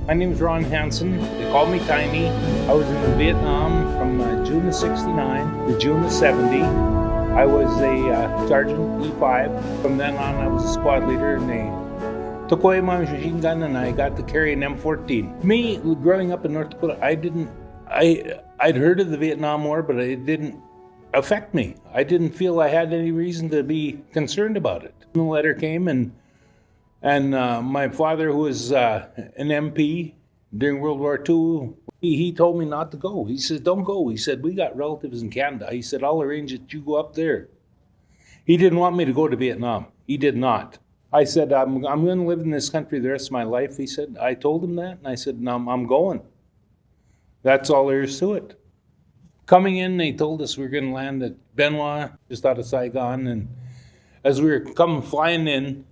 My name is Ron Hanson. They call me Tiny. I was in Vietnam from June of 69 to June of 70. I was a sergeant E5. From then on, I was a squad leader, and they took away my machine gun, and I got to carry an M14. Me, growing up in North Dakota, I'd heard of the Vietnam War, but it didn't affect me. I didn't feel I had any reason to be concerned about it. The letter came, and my father, who was an MP during World War II, he told me not to go. He said, don't go. He said, we got relatives in Canada. He said, I'll arrange it. You go up there. He didn't want me to go to Vietnam. He did not. I said, I'm going to live in this country the rest of my life. He said, I told him that, and I said, no, I'm going. That's all there is to it. Coming in, they told us we were going to land at Benoit, just out of Saigon, and as we were coming flying in,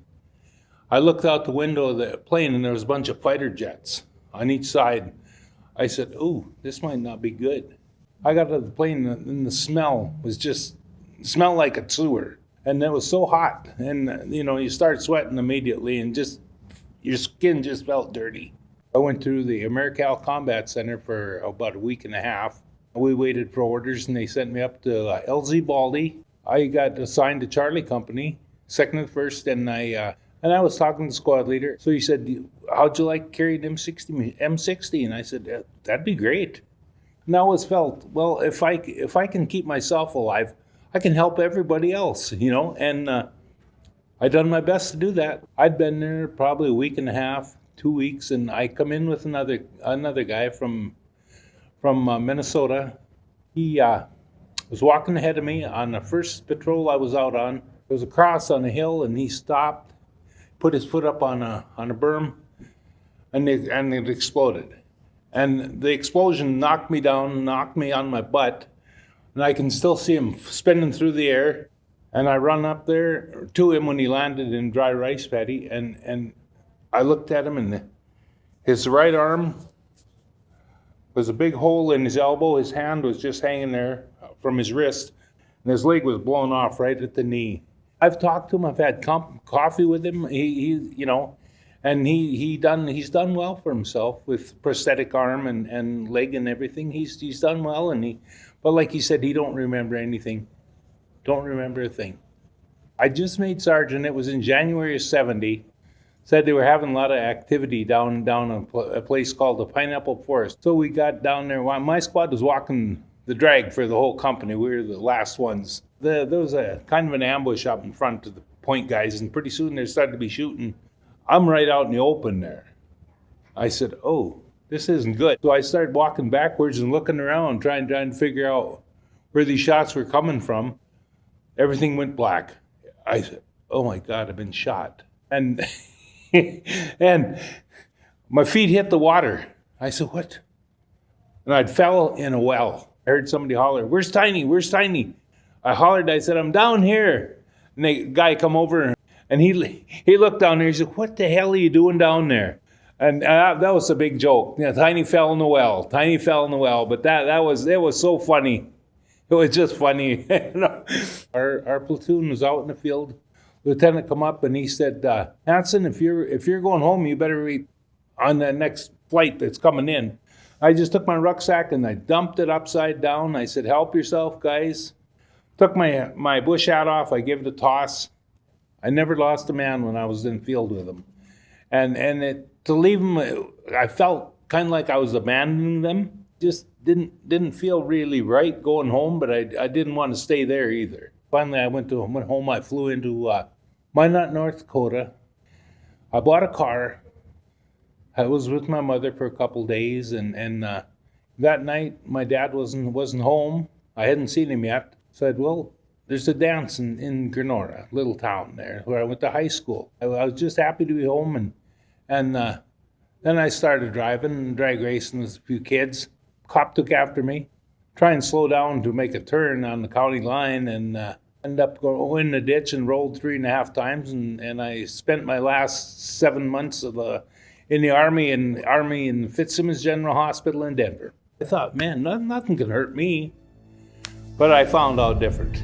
I looked out the window of the plane, and there was a bunch of fighter jets on each side. I said, "Ooh, this might not be good." I got out of the plane, and the smell smelled like a sewer, and it was so hot, and you start sweating immediately, and just your skin just felt dirty. I went through the Americal Combat Center for about a week and a half. We waited for orders, and they sent me up to LZ Baldy. I got assigned to Charlie Company, 2nd and 1st, and I was talking to the squad leader. So he said, how'd you like carrying M60? And I said, that'd be great. And I always felt, well, if I can keep myself alive, I can help everybody else, and I done my best to do that. I'd been there probably a week and a half, 2 weeks, and I come in with another guy from Minnesota. He was walking ahead of me on the first patrol I was out on. There was a cross on a hill, and he stopped, put his foot up on a berm, and it exploded. And the explosion knocked me down, knocked me on my butt, and I can still see him spinning through the air. And I run up there to him when he landed in dry rice paddy, and I looked at him, and his right arm was a big hole in his elbow. His hand was just hanging there from his wrist, and his leg was blown off right at the knee. I've talked to him. I've had coffee with him. And he's done well for himself with prosthetic arm and leg and everything. He's done well, but like he said, he don't remember anything. Don't remember a thing. I just made sergeant. It was in January of 70. Said they were having a lot of activity down a place called the Pineapple Forest. So we got down there. My squad was walking the drag for the whole company. We were the last ones. There was a kind of an ambush up in front of the point guys, and pretty soon they started to be shooting. I'm right out in the open there. I said, oh, this isn't good. So I started walking backwards and looking around, trying to figure out where these shots were coming from. Everything went black. I said, oh my God, I've been shot. And and my feet hit the water. I said, what? And I fell in a well. I heard somebody holler, where's Tiny? Where's Tiny? I hollered, I said, I'm down here. And the guy come over, and he looked down there. He said, what the hell are you doing down there? And that was a big joke. Tiny fell in the well. Tiny fell in the well. But it was so funny. It was just funny. Our platoon was out in the field. Lieutenant come up, and he said, Hanson, if you're going home, you better be on the next flight that's coming in. I just took my rucksack and I dumped it upside down. I said, help yourself, guys. Took my bush hat off. I gave it a toss. I never lost a man when I was in field with them. And to leave them, I felt kind of like I was abandoning them. Just didn't feel really right going home, but I didn't want to stay there either. Finally, I went home. I flew into Minot, North Dakota. I bought a car. I was with my mother for a couple days, and that night my dad wasn't home. I hadn't seen him yet. Said, well, there's a dance in Grenora, a little town there where I went to high school. I was just happy to be home, and then I started driving, drag racing with a few kids. Cop took after me, try and slow down to make a turn on the county line, and ended up going in the ditch and rolled 3.5 times, and I spent my last 7 months in the Army in Fitzsimmons General Hospital in Denver. I thought, man, nothing can hurt me. But I found out different.